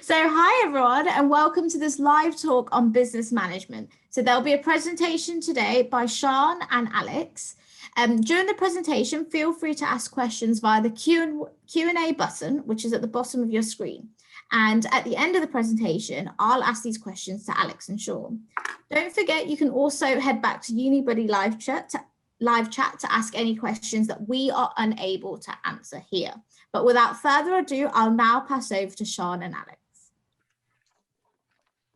So hi everyone and welcome to this live talk on business management. So there'll be a presentation today by Sean and Alex. During the presentation, feel free to ask questions via the Q&A button, which is at the bottom of your screen. And at the end of the presentation, I'll ask these questions to Alex and Sean. Don't forget, you can also head back to UniBuddy live chat to ask any questions that we are unable to answer here. But without further ado, I'll now pass over to Sean and Alex.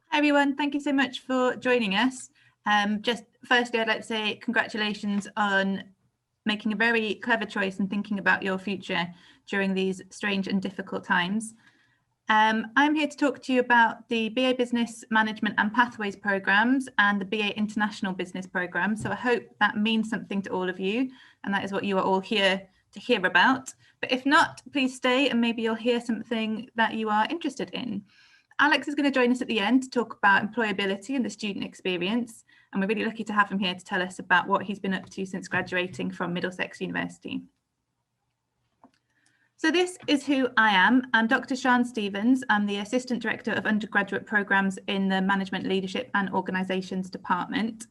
Hi everyone, thank you so much for joining us. Just firstly, I'd like to say congratulations on making a very clever choice and thinking about your future during these strange and difficult times. I'm here to talk to you about the BA Business Management and Pathways programs and the BA International Business program. So I hope that means something to all of you, and that is what you are all here to hear about. But if not, please stay and maybe you'll hear something that you are interested in. Alex is going to join us at the end to talk about employability and the student experience, and we're really lucky to have him here to tell us about what he's been up to since graduating from Middlesex University. So this is who I am. I'm Dr. Sian Stevens. I'm the Assistant Director of Undergraduate Programmes in the Management, Leadership and Organisations Department.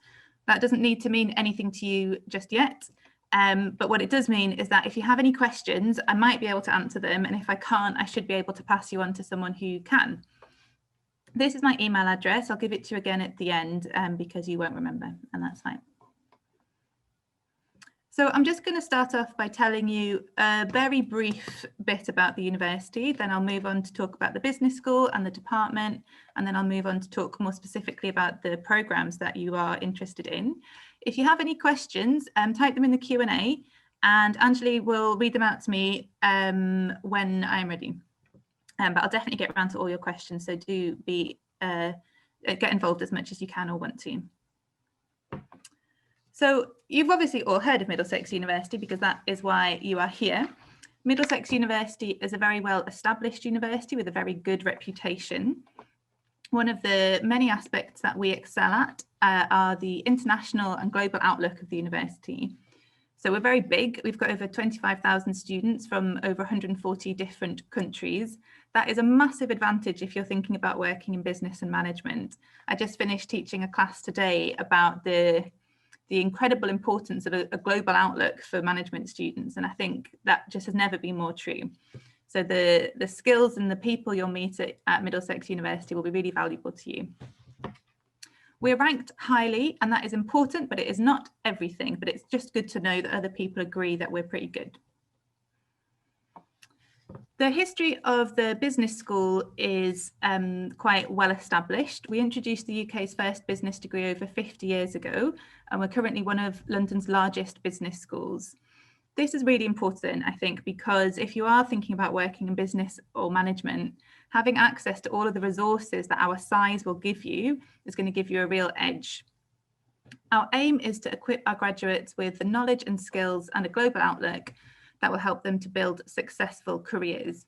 That doesn't need to mean anything to you just yet, but what it does mean is that if you have any questions, I might be able to answer them, and if I can't, I should be able to pass you on to someone who can. This is my email address. I'll give it to you again at the end because you won't remember, and that's fine. So I'm just going to start off by telling you a very brief bit about the university, then I'll move on to talk about the business school and the department, and then I'll move on to talk more specifically about the programmes that you are interested in. If you have any questions, type them in the Q&A and Anjali will read them out to me when I'm ready. But I'll definitely get around to all your questions, so do get involved as much as you can or want to. So you've obviously all heard of Middlesex University because that is why you are here. Middlesex University is a very well established university with a very good reputation. One of the many aspects that we excel at are the international and global outlook of the university. So we're very big. We've got over 25,000 students from over 140 different countries. That is a massive advantage if you're thinking about working in business and management. I just finished teaching a class today about the incredible importance of a global outlook for management students, and I think that just has never been more true. So the skills and the people you'll meet at Middlesex University will be really valuable to you. We're ranked highly, and that is important, but it is not everything, but it's just good to know that other people agree that we're pretty good. The history of the business school is quite well established. We introduced the UK's first business degree over 50 years ago, and we're currently one of London's largest business schools. This is really important, I think, because if you are thinking about working in business or management, having access to all of the resources that our size will give you is going to give you a real edge. Our aim is to equip our graduates with the knowledge and skills and a global outlook that will help them to build successful careers.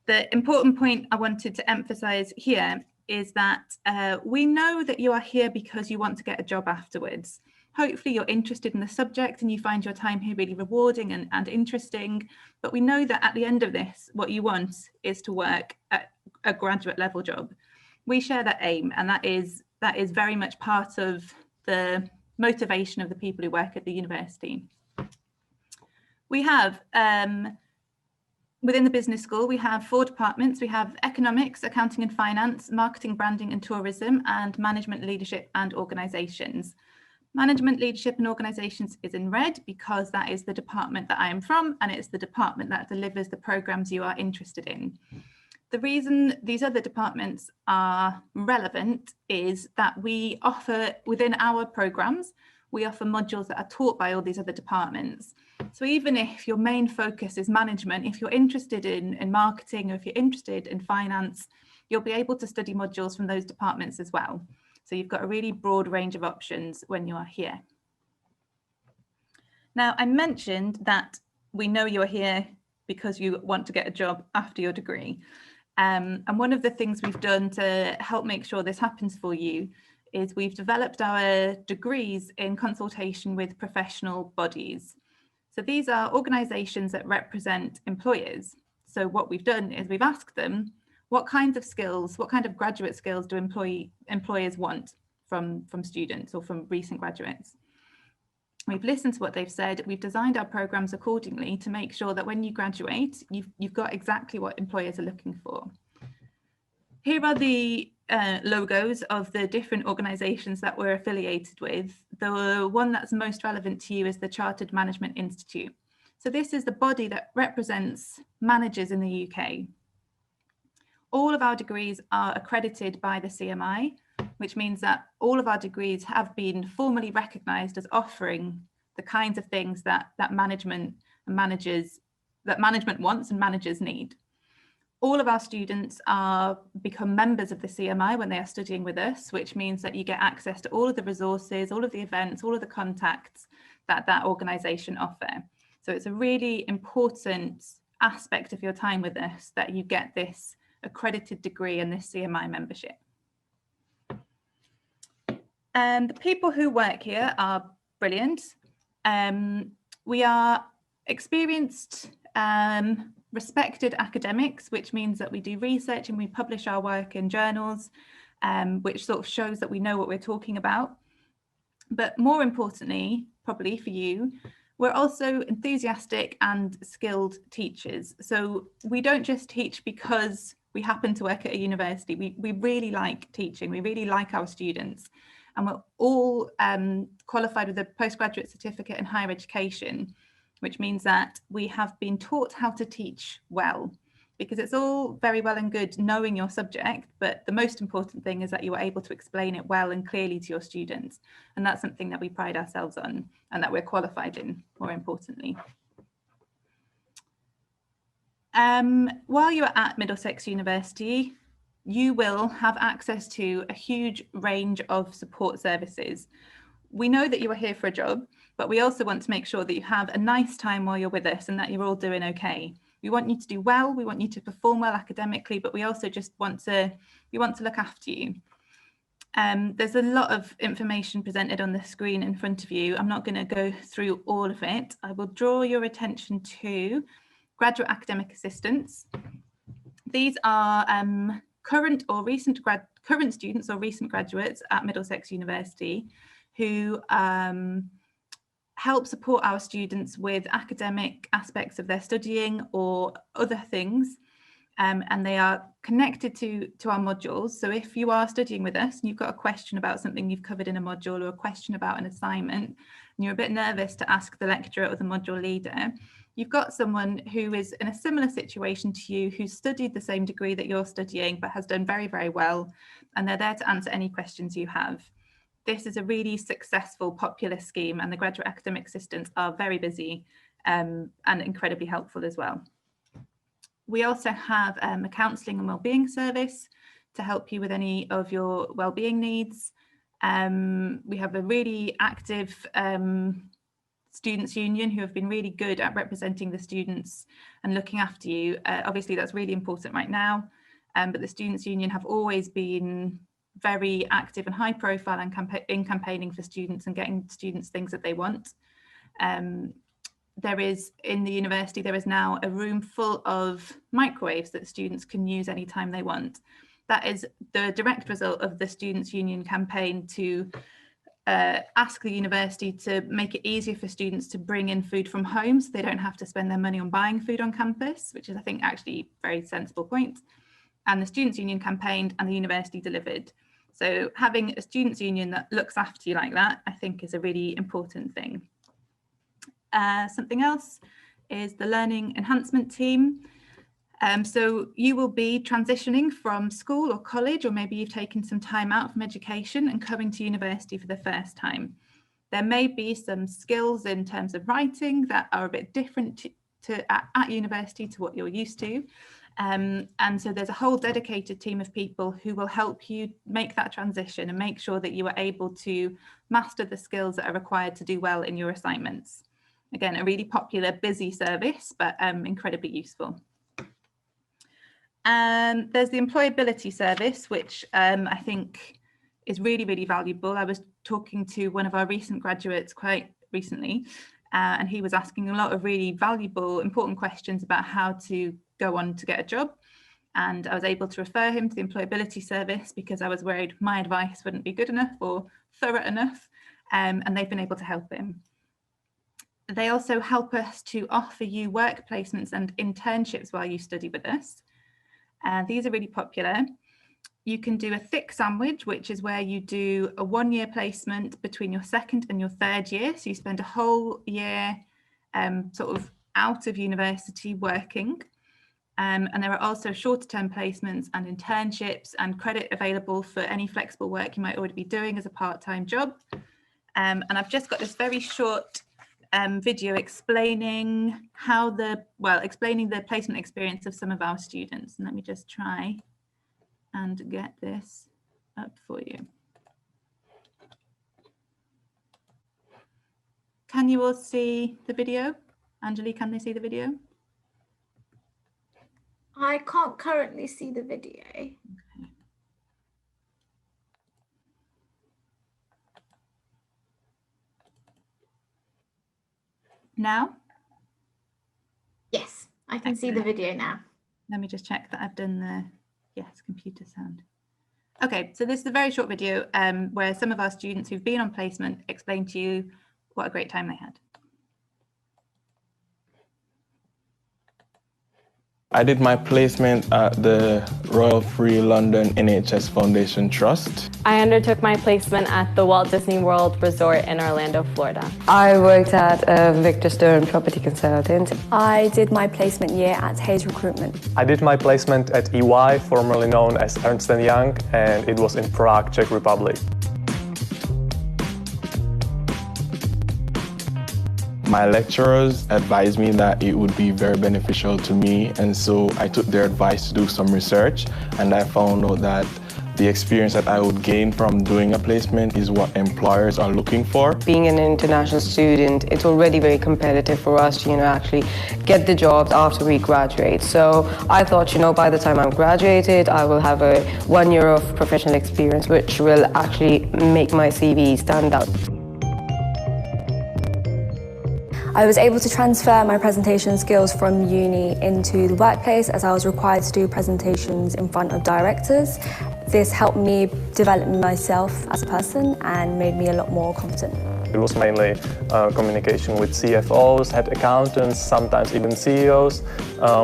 The important point I wanted to emphasize here is that we know that you are here because you want to get a job afterwards. Hopefully you're interested in the subject and you find your time here really rewarding and interesting, but we know that at the end of this, what you want is to work at a graduate level job. We share that aim, and that is very much part of the motivation of the people who work at the university. We have, within the business school, we have 4 departments. We have economics, accounting and finance, marketing, branding and tourism, and management, leadership and organisations. Management, leadership and organisations is in red because that is the department that I am from, and it's the department that delivers the programmes you are interested in. The reason these other departments are relevant is that we offer, within our programmes, we offer modules that are taught by all these other departments. So even if your main focus is management, if you're interested in marketing, or if you're interested in finance, you'll be able to study modules from those departments as well. So you've got a really broad range of options when you are here. Now, I mentioned that we know you're here because you want to get a job after your degree. And one of the things we've done to help make sure this happens for you is we've developed our degrees in consultation with professional bodies. So these are organisations that represent employers. So what we've done is we've asked them, what kinds of skills, what kind of graduate skills do employers want from students or from recent graduates? We've listened to what they've said. We've designed our programs accordingly to make sure that when you graduate, you've got exactly what employers are looking for. Here are the logos of the different organisations that we're affiliated with. The one that's most relevant to you is the Chartered Management Institute. So this is the body that represents managers in the UK. All of our degrees are accredited by the CMI, which means that all of our degrees have been formally recognised as offering the kinds of things that management wants and managers need. All of our students become members of the CMI when they are studying with us, which means that you get access to all of the resources, all of the events, all of the contacts that organisation offer. So it's a really important aspect of your time with us that you get this accredited degree and this CMI membership. And the people who work here are brilliant. We are experienced, respected academics, which means that we do research and we publish our work in journals, which sort of shows that we know what we're talking about. But more importantly, probably for you, we're also enthusiastic and skilled teachers. So we don't just teach because we happen to work at a university. We really like teaching. We really like our students. And we're all qualified with a postgraduate certificate in higher education, which means that we have been taught how to teach well, because it's all very well and good knowing your subject, but the most important thing is that you are able to explain it well and clearly to your students. And that's something that we pride ourselves on and that we're qualified in, more importantly. While you're at Middlesex University, you will have access to a huge range of support services. We know that you are here for a job, but we also want to make sure that you have a nice time while you're with us and that you're all doing okay. We want you to do well, we want you to perform well academically, but we also just want to look after you. There's a lot of information presented on the screen in front of you. I'm not going to go through all of it. I will draw your attention to graduate academic assistants. These are current students or recent graduates at Middlesex University who help support our students with academic aspects of their studying or other things, and they are connected to our modules. So if you are studying with us and you've got a question about something you've covered in a module or a question about an assignment and you're a bit nervous to ask the lecturer or the module leader, you've got someone who is in a similar situation to you, who's studied the same degree that you're studying but has done very, very well, and they're there to answer any questions you have. This is a really successful, popular scheme, and the graduate academic assistants are very busy and incredibly helpful as well. We also have a counselling and wellbeing service to help you with any of your wellbeing needs. We have a really active students' union who have been really good at representing the students and looking after you. Obviously, that's really important right now, but the students' union have always been very active and high profile in campaigning for students and getting students things that they want. There is, in the university, there is now a room full of microwaves that students can use anytime they want. That is the direct result of the Students' Union campaign to ask the university to make it easier for students to bring in food from home so they don't have to spend their money on buying food on campus, which is, I think, actually a very sensible point. And the Students' Union campaigned and the university delivered. So having a students' union that looks after you like that, I think, is a really important thing. Something else is the learning enhancement team. So you will be transitioning from school or college, or maybe you've taken some time out from education and coming to university for the first time. There may be some skills in terms of writing that are a bit different at university to what you're used to. And so there's a whole dedicated team of people who will help you make that transition and make sure that you are able to master the skills that are required to do well in your assignments. Again, a really popular, busy service, but incredibly useful. There's the employability service, which I think is really, really valuable. I was talking to one of our recent graduates quite recently, and he was asking a lot of really valuable, important questions about how to go on to get a job. and I was able to refer him to the employability service because I was worried my advice wouldn't be good enough or thorough enough, and they've been able to help him. They also help us to offer you work placements and internships while you study with us. These are really popular. You can do a thick sandwich, which is where you do a 1-year placement between your second and your third year. So you spend a whole year sort of out of university working. And there are also shorter term placements and internships and credit available for any flexible work you might already be doing as a part-time job. And I've just got this very short video explaining explaining the placement experience of some of our students. And let me just try and get this up for you. Can you all see the video? Anjali, can they see the video? I can't currently see the video. Okay. Now? Yes, I can see the video now. Let me just check that I've done the, yes, computer sound. Okay, so this is a very short video where some of our students who've been on placement explain to you what a great time they had. I did my placement at the Royal Free London NHS Foundation Trust. I undertook my placement at the Walt Disney World Resort in Orlando, Florida. I worked at Victor Stern Property Consultant. I did my placement year at Hayes Recruitment. I did my placement at EY, formerly known as Ernst & Young, and it was in Prague, Czech Republic. My lecturers advised me that it would be very beneficial to me, and so I took their advice to do some research, and I found out that the experience that I would gain from doing a placement is what employers are looking for. Being an international student, it's already very competitive for us to, actually get the jobs after we graduate. So I thought, by the time I'm graduated, I will have a 1 year of professional experience, which will actually make my CV stand out. I was able to transfer my presentation skills from uni into the workplace as I was required to do presentations in front of directors. This helped me develop myself as a person and made me a lot more confident. It was mainly communication with CFOs, head accountants, sometimes even CEOs,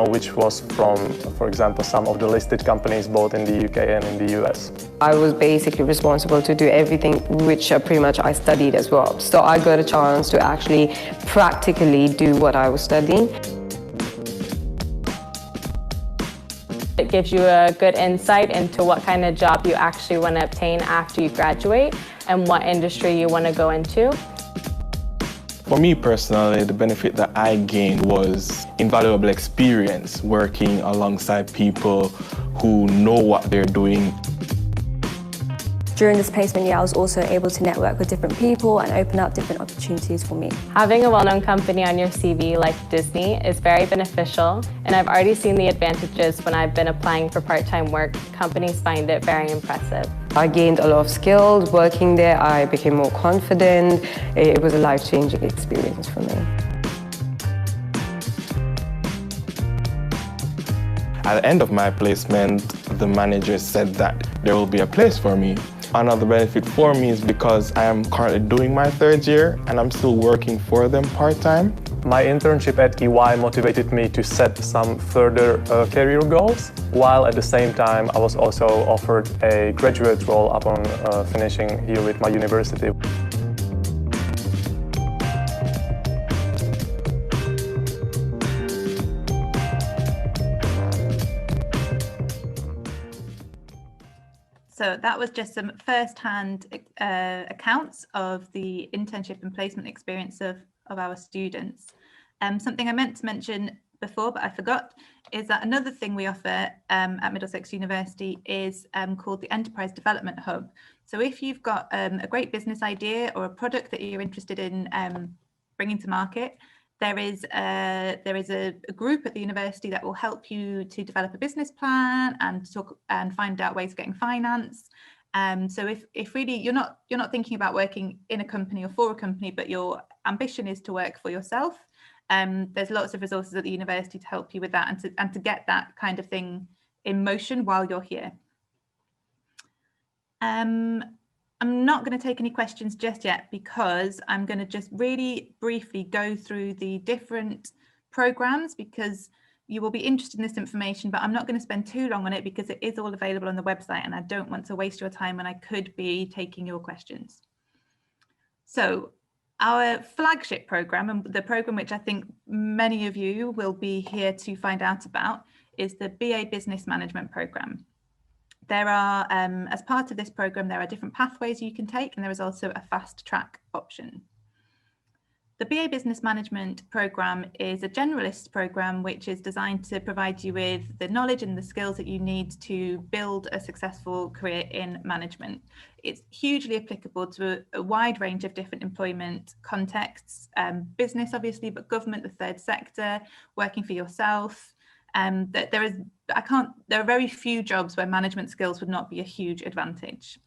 which was from, for example, some of the listed companies both in the UK and in the US. I was basically responsible to do everything which pretty much I studied as well. So I got a chance to actually practically do what I was studying. It gives you a good insight into what kind of job you actually want to obtain after you graduate and what industry you want to go into. For me personally, the benefit that I gained was invaluable experience working alongside people who know what they're doing. During this placement year, I was also able to network with different people and open up different opportunities for me. Having a well-known company on your CV like Disney is very beneficial, and I've already seen the advantages when I've been applying for part-time work. Companies find it very impressive. I gained a lot of skills working there. I became more confident. It was a life-changing experience for me. At the end of my placement, the manager said that there will be a place for me. Another benefit for me is because I am currently doing my 3rd year and I'm still working for them part-time. My internship at EY motivated me to set some further career goals, while at the same time I was also offered a graduate role upon finishing here with my university. So that was just some first-hand accounts of the internship and placement experience of our students. Something I meant to mention before, but I forgot, is that another thing we offer at Middlesex University is called the Enterprise Development Hub. So if you've got a great business idea or a product that you're interested in bringing to market, there is a group at the university that will help you to develop a business plan and talk and find out ways of getting finance. So if really you're not thinking about working in a company or for a company, but your ambition is to work for yourself, there's lots of resources at the university to help you with that and to get that kind of thing in motion while you're here. I'm not going to take any questions just yet because I'm going to just really briefly go through the different programs, because you will be interested in this information, but I'm not going to spend too long on it because it is all available on the website and I don't want to waste your time when I could be taking your questions. So our flagship program, and the program which I think many of you will be here to find out about, is the BA Business Management program. There are, as part of this program, there are different pathways you can take, and there is also a fast track option. The BA Business Management program is a generalist program which is designed to provide you with the knowledge and the skills that you need to build a successful career in management. It's hugely applicable to a wide range of different employment contexts, business obviously, but government, the third sector, working for yourself. There are very few jobs where management skills would not be a huge advantage.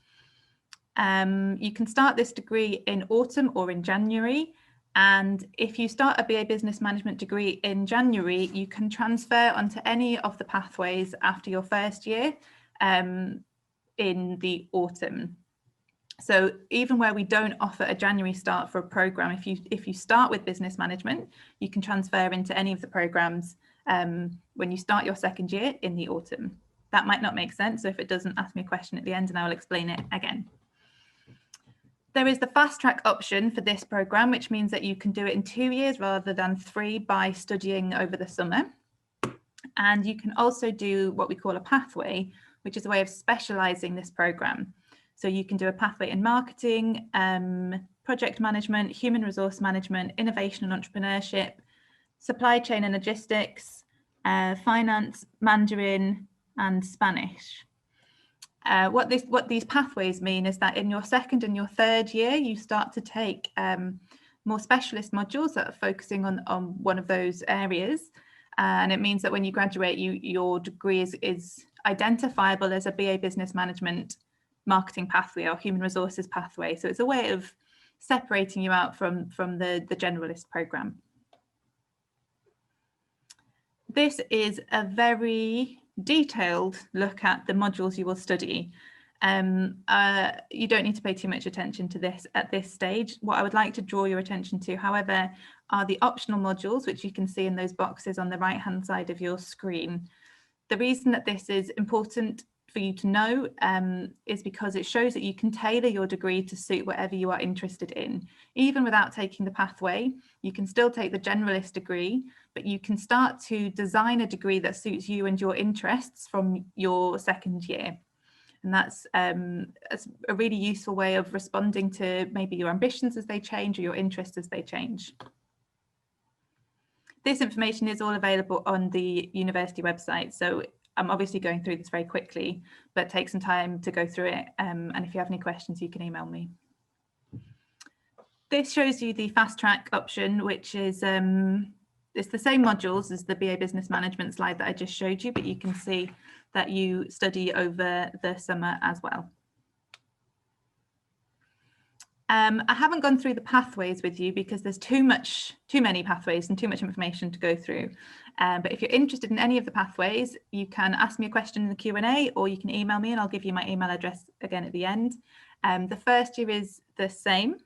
You can start this degree in autumn or in January. And if you start a BA Business Management degree in January, you can transfer onto any of the pathways after your first year in the autumn. So even where we don't offer a January start for a program, if you start with business management, you can transfer into any of the programs when you start your second year in the autumn. That might not make sense, so if it doesn't, ask me a question at the end and I will explain it again. There is the fast track option for this program, which means that you can do it in 2 years rather than 3 by studying over the summer. And you can also do what we call a pathway, which is a way of specializing this program. So you can do a pathway in marketing, project management, human resource management, innovation and entrepreneurship, supply chain and logistics, finance, Mandarin, and Spanish. What these pathways mean is that in your second and your third year, you start to take more specialist modules that are focusing on one of those areas. And it means that when you graduate, your degree is identifiable as a BA Business Management marketing pathway or human resources pathway. So it's a way of separating you out from the generalist program. This is a very detailed look at the modules you will study. You don't need to pay too much attention to this at this stage. What I would like to draw your attention to, however, are the optional modules, which you can see in those boxes on the right hand side of your screen. The reason that this is important for you to know is because it shows that you can tailor your degree to suit whatever you are interested in. Even without taking the pathway, you can still take the generalist degree, but you can start to design a degree that suits you and your interests from your second year. And that's a really useful way of responding to maybe your ambitions as they change or your interests as they change. This information is all available on the university website. So I'm obviously going through this very quickly, but take some time to go through it. And if you have any questions, you can email me. This shows you the fast track option, which is it's the same modules as the BA Business Management slide that I just showed you, but you can see that you study over the summer as well. I haven't gone through the pathways with you because there's too many pathways and too much information to go through. But if you're interested in any of the pathways, you can ask me a question in the Q&A, or you can email me and I'll give you my email address again at the end. The first year is the same.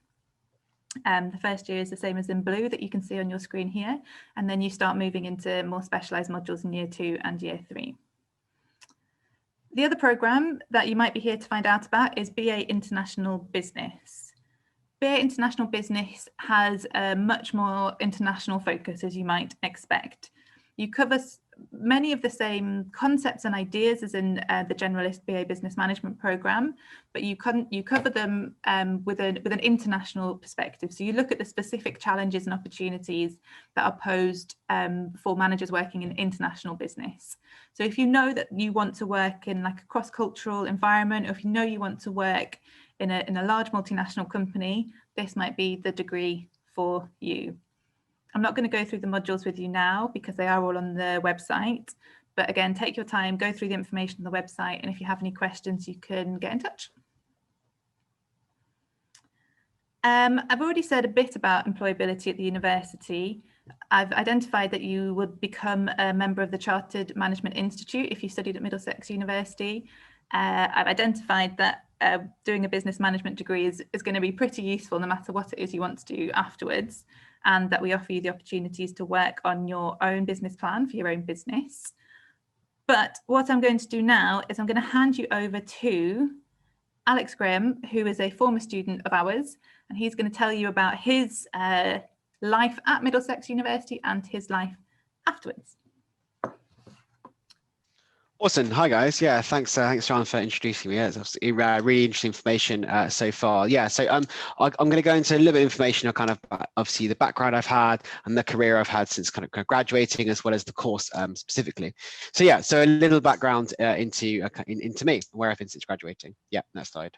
The first year is the same as in blue that you can see on your screen here. And then you start moving into more specialised modules in year 2 and year 3. The other programme that you might be here to find out about is BA International Business. BA International Business has a much more international focus, as you might expect. You cover many of the same concepts and ideas as in the generalist BA Business Management program, but you cover them with an international perspective. So you look at the specific challenges and opportunities that are posed for managers working in international business. So if you know that you want to work in like a cross-cultural environment, or if you know you want to work in a large multinational company, this might be the degree for you. I'm not going to go through the modules with you now because they are all on the website. But again, take your time, go through the information on the website, and if you have any questions, you can get in touch. I've already said a bit about employability at the university. I've identified that you would become a member of the Chartered Management Institute if you studied at Middlesex University. I've identified that doing a business management degree is going to be pretty useful no matter what it is you want to do afterwards, and that we offer you the opportunities to work on your own business plan for your own business. But what I'm going to do now is I'm going to hand you over to Alex Graham, who is a former student of ours, and he's going to tell you about his life at Middlesex University and his life afterwards. Awesome. Hi guys. Yeah, thanks Sean for introducing me. Yeah, it's really interesting information so far. Yeah, so I'm going to go into a little bit of information on kind of obviously the background I've had and the career I've had since kind of graduating, as well as the course specifically. So yeah, so a little background into me, where I've been since graduating. Yeah, next slide.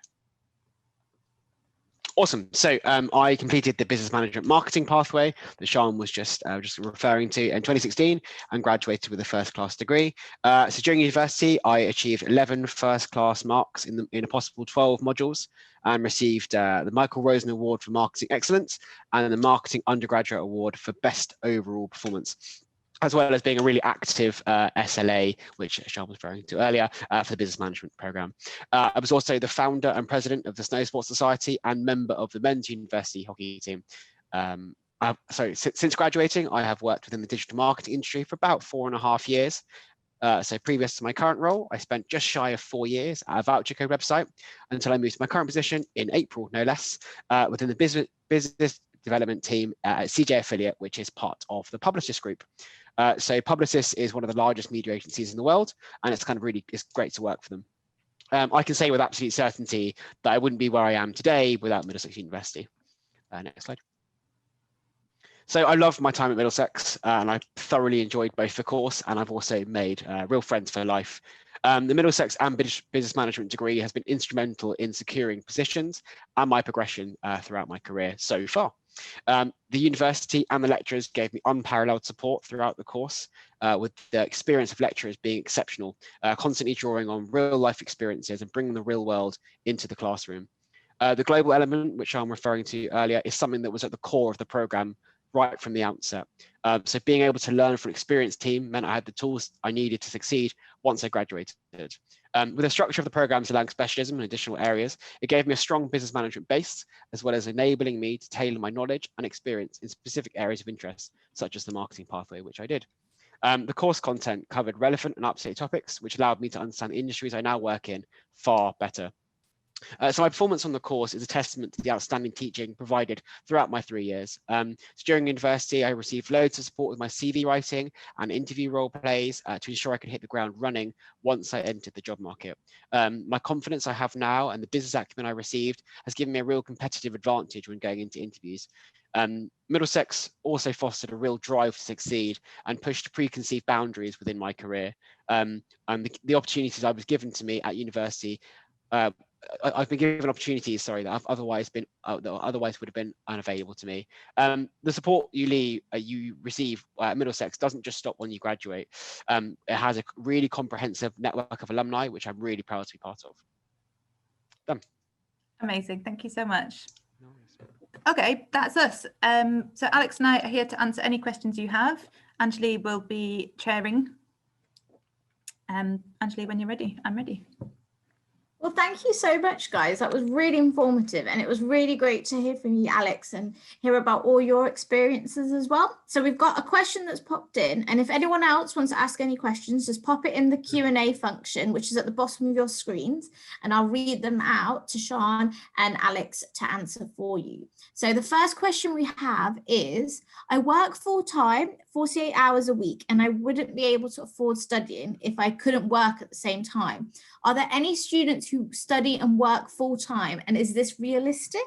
Awesome. So I completed the business management marketing pathway that Sean was just referring to in 2016 and graduated with a first class degree. So during university, I achieved 11 first class marks in a possible 12 modules and received the Michael Rosen Award for Marketing Excellence and the Marketing Undergraduate Award for Best Overall Performance, as well as being a really active SLA, which Sean was referring to earlier, for the business management program. I was also the founder and president of the Snow Sports Society and member of the men's university hockey team. So since graduating, I have worked within the digital marketing industry for about 4.5 years. So previous to my current role, I spent just shy of 4 years at a voucher code website until I moved to my current position in April, no less, within the business development team at CJ Affiliate, which is part of the Publicis Group. So Publicis is one of the largest media agencies in the world, and it's great to work for them. I can say with absolute certainty that I wouldn't be where I am today without Middlesex University. Next slide. So I loved my time at Middlesex, and I thoroughly enjoyed both the course, and I've also made real friends for life. The Middlesex and Business Management degree has been instrumental in securing positions and my progression throughout my career so far. The university and the lecturers gave me unparalleled support throughout the course, with the experience of lecturers being exceptional, constantly drawing on real life experiences and bringing the real world into the classroom. The global element, which I'm referring to earlier, is something that was at the core of the program right from the outset. So being able to learn from an experienced team meant I had the tools I needed to succeed once I graduated. With the structure of the programs allowing specialism in additional areas, it gave me a strong business management base, as well as enabling me to tailor my knowledge and experience in specific areas of interest, such as the marketing pathway, which I did. The course content covered relevant and up-to-date topics, which allowed me to understand the industries I now work in far better. So my performance on the course is a testament to the outstanding teaching provided throughout my 3 years. So during university, I received loads of support with my CV writing and interview role plays to ensure I could hit the ground running once I entered the job market. My confidence I have now and the business acumen I received has given me a real competitive advantage when going into interviews. Middlesex also fostered a real drive to succeed and pushed preconceived boundaries within my career. And the opportunities I was given to me at university, I've been given opportunities, that I've otherwise would have been unavailable to me. The support you receive at Middlesex doesn't just stop when you graduate. It has a really comprehensive network of alumni, which I'm really proud to be part of. Done. Amazing, thank you so much. Okay, that's us. So Alex and I are here to answer any questions you have. Anjali will be chairing. Anjali, when you're ready, I'm ready. Well, thank you so much, guys. That was really informative, and it was really great to hear from you, Alex, and hear about all your experiences as well. So we've got a question that's popped in, and if anyone else wants to ask any questions, just pop it in the Q&A function, which is at the bottom of your screens, and I'll read them out to Sean and Alex to answer for you. So the first question we have is, I work full-time, 48 hours a week, and I wouldn't be able to afford studying if I couldn't work at the same time. Are there any students who study and work full-time, and is this realistic?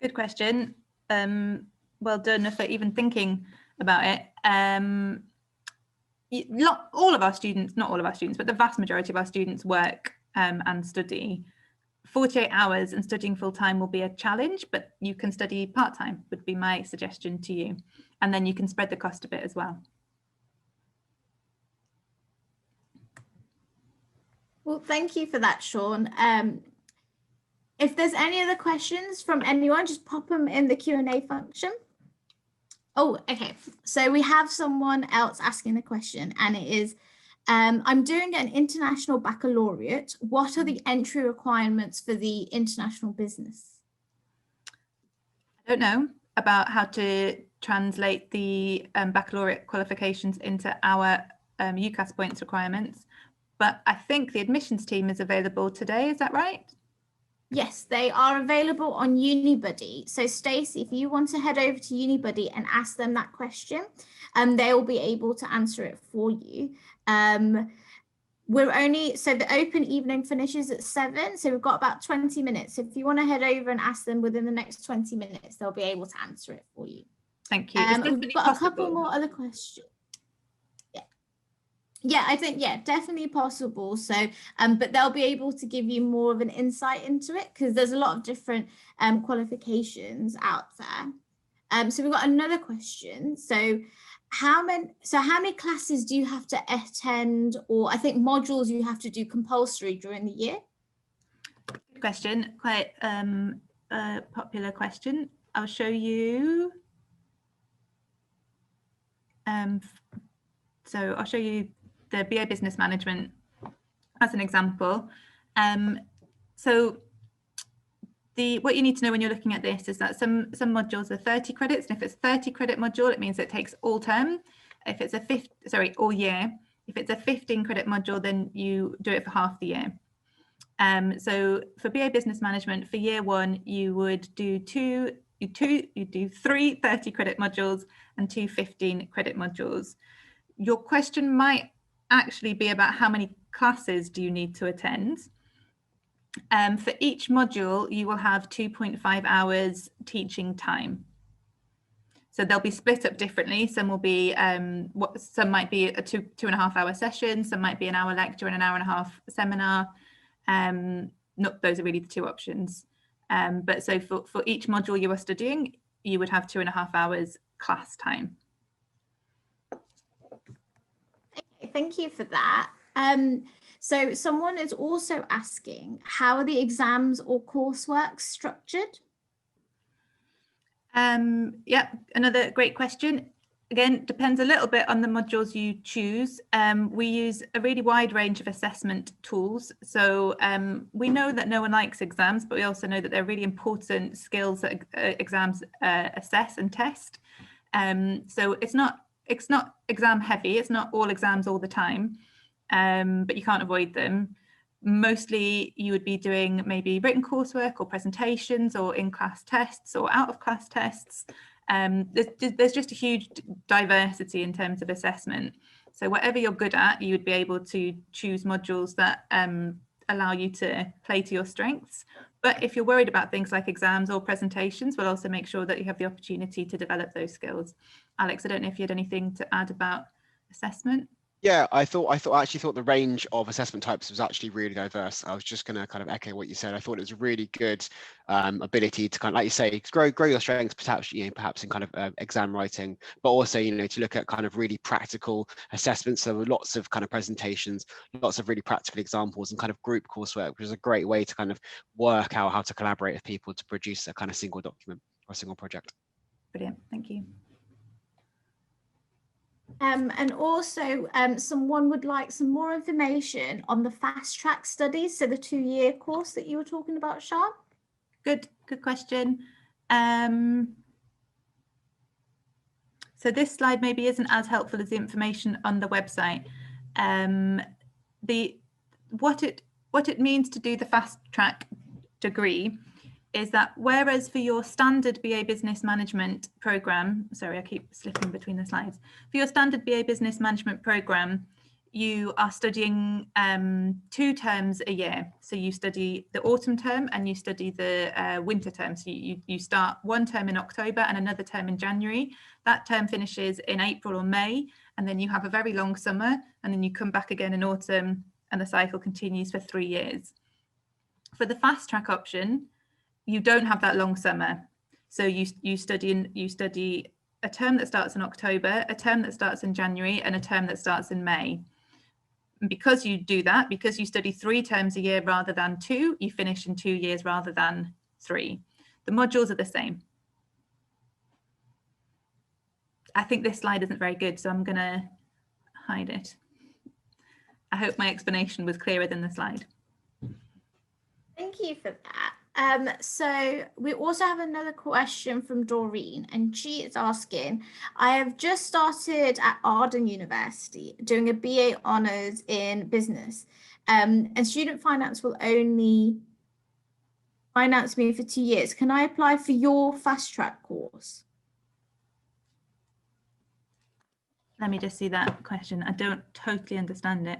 Good question. Well done for even thinking about it. All of our students, not all of our students, but the vast majority of our students work and study. 48 hours and studying full-time will be a challenge, but you can study part-time would be my suggestion to you. And then you can spread the cost a bit as well. Well, thank you for that, Sean. If there's any other questions from anyone, just pop them in the Q&A function. Oh, okay. So we have someone else asking the question, and it is, I'm doing an international baccalaureate. What are the entry requirements for the international business? I don't know about how to translate the baccalaureate qualifications into our UCAS points requirements, but I think the admissions team is available today. Is that right? Yes, they are available on Unibuddy. So Stacey, if you want to head over to Unibuddy and ask them that question, they will be able to answer it for you. So the open evening finishes at 7, so we've got about 20 minutes. If you want to head over and ask them within the next 20 minutes, they'll be able to answer it for you. Thank you. We've got a couple more other questions. Yeah, I think, yeah, definitely possible. So, but they'll be able to give you more of an insight into it because there's a lot of different qualifications out there. So we've got another question. So how many classes do you have to attend, or I think modules you have to do compulsory during the year? Good question. Quite a popular question. I'll show you. So I'll show you the BA Business Management as an example. So what you need to know when you're looking at this is that some modules are 30 credits, and if it's 30 credit module, it means it takes all term. If it's all year. If it's a 15 credit module, then you do it for half the year. So for BA Business Management, for year 1, you would do three 30 credit modules and 2 15 credit modules. Your question might actually be about how many classes do you need to attend. For each module, you will have 2.5 hours teaching time. So they'll be split up differently. Some will be, some might be a 2.5 hour session, some might be an hour lecture and an hour and a half seminar. Those are really the 2 options. But so for each module you are studying, you would have 2.5 hours class time. Okay, thank you for that. So someone is also asking, how are the exams or coursework structured? Yeah, another great question. Again, depends a little bit on the modules you choose. We use a really wide range of assessment tools. So we know that no one likes exams, but we also know that they're really important skills that exams assess and test. So it's not exam heavy. It's not all exams all the time, but you can't avoid them. Mostly you would be doing maybe written coursework or presentations or in-class tests or out-of-class tests. There's just a huge diversity in terms of assessment. So whatever you're good at, you would be able to choose modules that allow you to play to your strengths. But if you're worried about things like exams or presentations, we'll also make sure that you have the opportunity to develop those skills. Alex, I don't know if you had anything to add about assessment. Yeah, I actually thought the range of assessment types was actually really diverse. I was just going to kind of echo what you said. I thought it was a really good ability to kind of, like you say, grow your strengths, perhaps perhaps in kind of exam writing, but also to look at kind of really practical assessments. So lots of kind of presentations, lots of really practical examples, and kind of group coursework, which is a great way to kind of work out how to collaborate with people to produce a kind of single document or a single project. Brilliant, thank you. And also someone would like some more information on the fast track studies, so the 2-year course that you were talking about, Sean. Good question. So this slide maybe isn't as helpful as the information on the website. What it means to do the fast track degree is that whereas for your standard BA Business Management program, sorry, I keep slipping between the slides. For your standard BA Business Management program, you are studying 2 terms a year. So you study the autumn term and you study the winter term. So you start one term in October and another term in January. That term finishes in April or May, and then you have a very long summer, and then you come back again in autumn, and the cycle continues for 3 years. For the fast track option, you don't have that long summer. So you study a term that starts in October, a term that starts in January, and a term that starts in May. And because you do that, because you study 3 terms a year rather than 2, you finish in 2 years rather than 3. The modules are the same. I think this slide isn't very good, so I'm going to hide it. I hope my explanation was clearer than the slide. Thank you for that. So we also have another question from Doreen, and she is asking, I have just started at Arden University doing a BA Honours in business, and student finance will only finance me for 2 years. Can I apply for your fast track course? Let me just see that question. I don't totally understand it.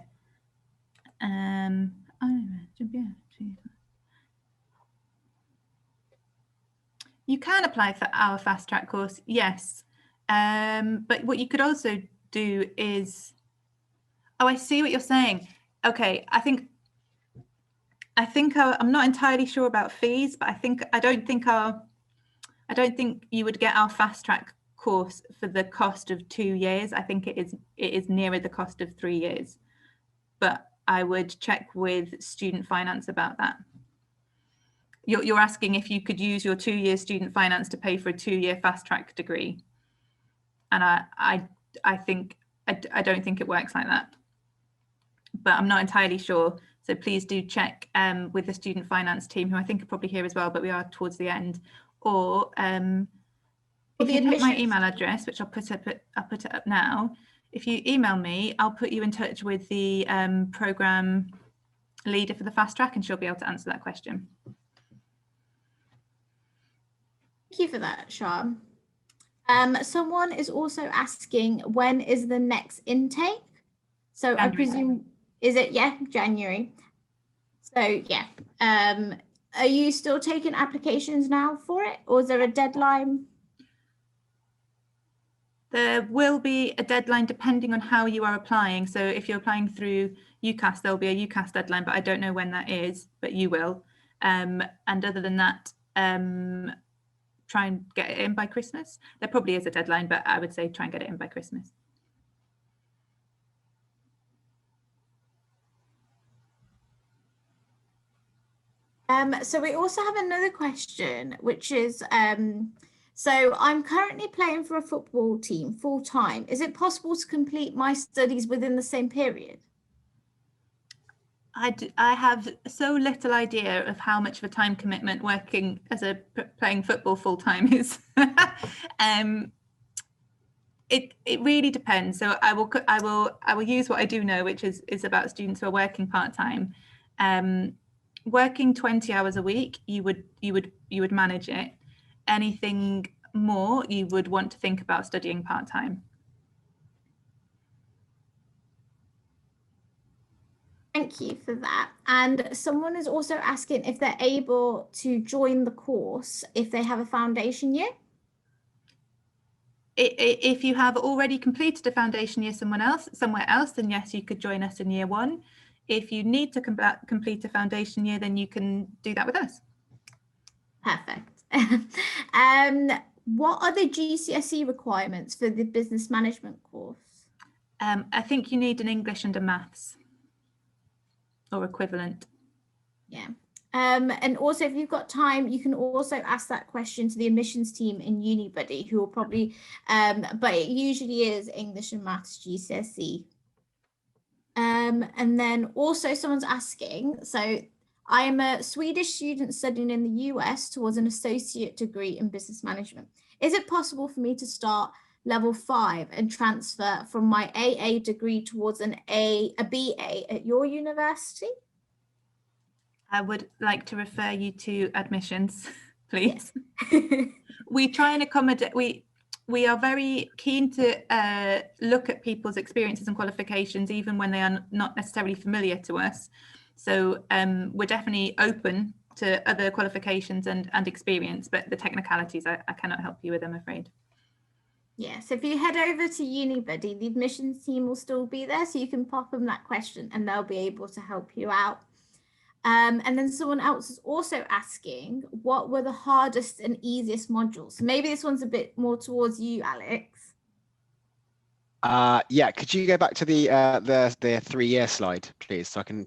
You can apply for our fast track course, yes. But what you could also do is, oh, I see what you're saying. Okay, I think I'm not entirely sure about fees, but I don't think you would get our fast track course for the cost of 2 years. I think it is nearer the cost of 3 years, but I would check with student finance about that. You're asking if you could use your 2-year student finance to pay for a 2-year fast track degree, and I don't think it works like that, but I'm not entirely sure. So please do check with the student finance team, who I think are probably here as well, but we are towards the end. Or if you take my email address, which I'll put it up now. If you email me, I'll put you in touch with the program leader for the fast track, and she'll be able to answer that question. Thank you for that, Sian. Someone is also asking, when is the next intake? So January. I presume, is it, yeah, January. So yeah, are you still taking applications now for it, or is there a deadline? There will be a deadline depending on how you are applying. So if you're applying through UCAS, there'll be a UCAS deadline, but I don't know when that is, but you will. And other than that, try and get it in by Christmas. There probably is a deadline, but I would say try and get it in by Christmas. So we also have another question, which is, so I'm currently playing for a football team full time. Is it possible to complete my studies within the same period? I have so little idea of how much of a time commitment working as playing football full time is. It really depends. So I will use what I do know, which is about students who are working part time. Working 20 hours a week, you would manage it. Anything more, you would want to think about studying part time. Thank you for that. And someone is also asking if they're able to join the course if they have a foundation year. If you have already completed a foundation year somewhere else, then yes, you could join us in year 1. If you need to complete a foundation year, then you can do that with us. Perfect. What are the GCSE requirements for the business management course? I think you need an English and a maths or equivalent. Yeah. And also, if you've got time, you can also ask that question to the admissions team in UniBuddy, who will probably, but it usually is English and maths GCSE. And then also someone's asking, so I am a Swedish student studying in the US towards an associate degree in business management. Is it possible for me to start level 5 and transfer from my AA degree towards a BA at your university? I would like to refer you to admissions, please. Yes. We try and accommodate, we are very keen to look at people's experiences and qualifications, even when they are not necessarily familiar to us. So we're definitely open to other qualifications and experience, but the technicalities, I cannot help you with, I'm afraid. Yeah, so if you head over to UniBuddy, the admissions team will still be there, so you can pop them that question and they'll be able to help you out. And then someone else is also asking, what were the hardest and easiest modules? Maybe this one's a bit more towards you, Alex. Yeah, could you go back to the 3-year slide, please, so I can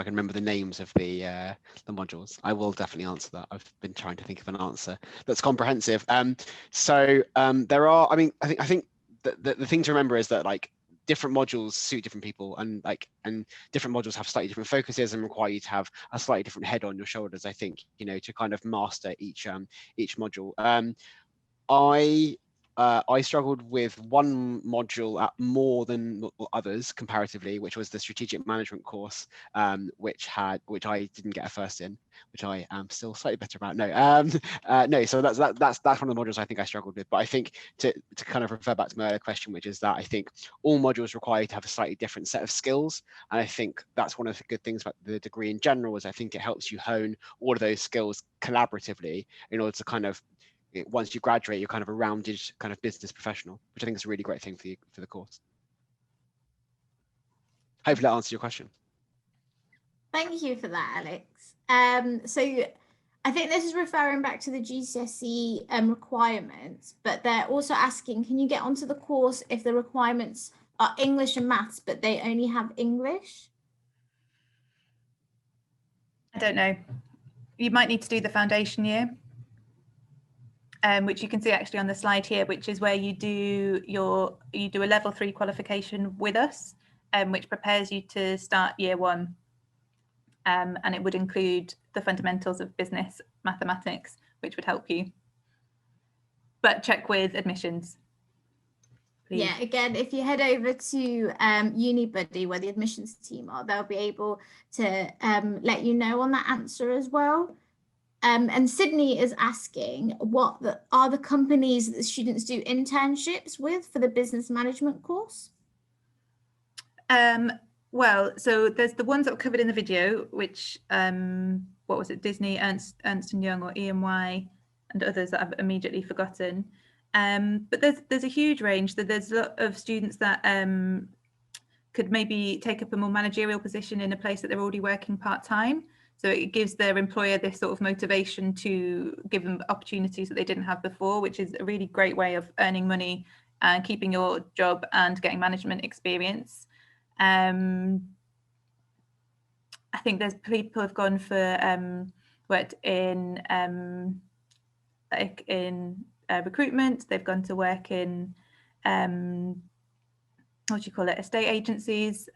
remember the names of the modules. I will definitely answer that. I've been trying to think of an answer that's comprehensive. So there are, I think the thing to remember is that like different modules suit different people, and different modules have slightly different focuses and require you to have a slightly different head on your shoulders, I think, you know, to kind of master each module. I struggled with one module at more than others comparatively, which was the strategic management course, which I didn't get a first in, which I am still slightly better about. No, so that's one of the modules I think I struggled with. But I think to kind of refer back to my earlier question, which is that I think all modules require you to have a slightly different set of skills, and I think that's one of the good things about the degree in general, is I think it helps you hone all of those skills collaboratively in order to kind of, once you graduate, you're kind of a rounded kind of business professional, which I think is a really great thing for the course. Hopefully that answers your question. Thank you for that, Alex. So I think this is referring back to the GCSE requirements, but they're also asking, can you get onto the course if the requirements are English and maths, but they only have English? I don't know. You might need to do the foundation year. Which you can see actually on the slide here, which is where you do a level 3 qualification with us, which prepares you to start year 1. And it would include the fundamentals of business mathematics, which would help you. But check with admissions, please. Yeah, again, if you head over to UniBuddy, where the admissions team are, they'll be able to let you know on that answer as well. And Sydney is asking, what are the companies that the students do internships with for the business management course? Well, so there's the ones that were covered in the video, which, what was it, Disney, Ernst & Young, or EY, and others that I've immediately forgotten. But there's a huge range. There's a lot of students that could maybe take up a more managerial position in a place that they're already working part-time. So it gives their employer this sort of motivation to give them opportunities that they didn't have before, which is a really great way of earning money and keeping your job and getting management experience. I think there's people who've gone for worked in recruitment. They've gone to work in what do you call it, estate agencies.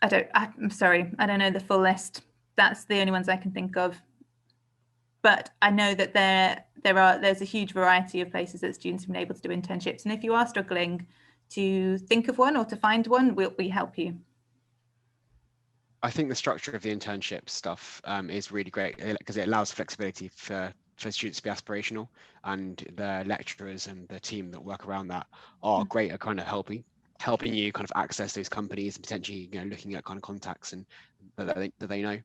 I'm sorry, I don't know the full list. That's the only ones I can think of. But I know that there's a huge variety of places that students have been able to do internships. And if you are struggling to think of one or to find one, we help you. I think the structure of the internship stuff is really great, because it allows flexibility for students to be aspirational, and the lecturers and the team that work around that are great at kind of helping you kind of access those companies and potentially, you know, looking at kind of contacts and that they know.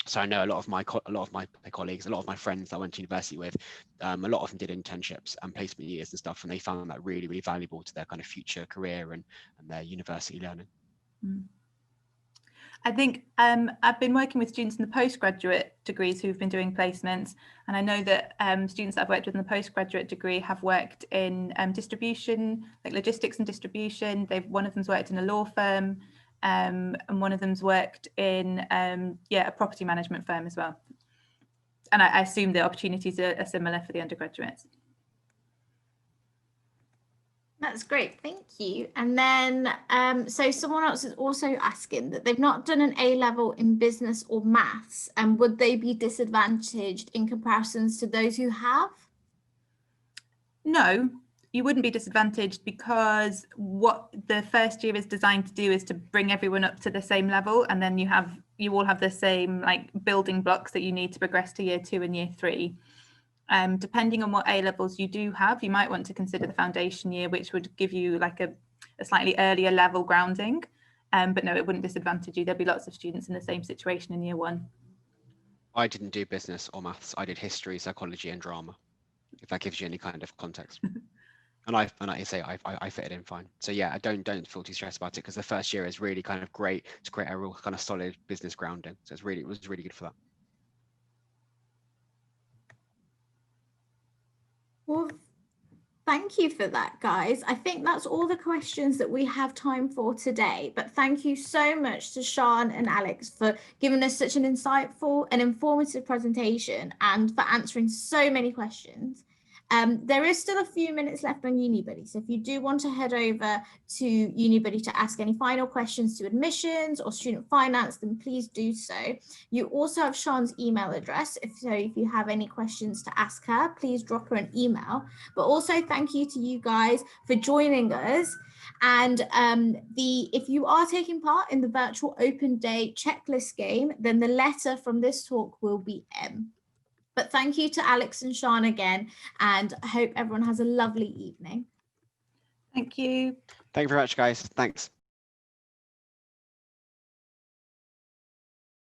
So I know a lot of my colleagues, a lot of my friends that I went to university with, a lot of them did internships and placement years and stuff, and they found that really, really valuable to their kind of future career and their university learning. I think I've been working with students in the postgraduate degrees who've been doing placements, and I know that students that I've worked with in the postgraduate degree have worked in distribution, like logistics and distribution. One of them's worked in a law firm, and one of them's worked in a property management firm as well. And I assume the opportunities are similar for the undergraduates. That's great, thank you. And then, so someone else is also asking that they've not done an A-level in business or maths, and would they be disadvantaged in comparisons to those who have? No, you wouldn't be disadvantaged, because what the first year is designed to do is to bring everyone up to the same level, and then you all have the same like building blocks that you need to progress to year 2 and year 3. Depending on what A levels you do have, you might want to consider the foundation year, which would give you like a slightly earlier level grounding. But no, it wouldn't disadvantage you. There'll be lots of students in the same situation in year 1. I didn't do business or maths. I did history, psychology, and drama, if that gives you any kind of context. And I say I fit it in fine. So yeah, don't feel too stressed about it, because the first year is really kind of great to create a real kind of solid business grounding. So it was really good for that. Well, thank you for that, guys. I think that's all the questions that we have time for today. But thank you so much to Sian and Alex for giving us such an insightful and informative presentation, and for answering so many questions. There is still a few minutes left on UniBuddy. So if you do want to head over to UniBuddy to ask any final questions to admissions or student finance, then please do so. You also have Sian's email address. If you have any questions to ask her, please drop her an email. But also thank you to you guys for joining us. And if you are taking part in the virtual open day checklist game, then the letter from this talk will be M. But thank you to Alex and Sian again, and I hope everyone has a lovely evening. Thank you. Thank you very much, guys. Thanks.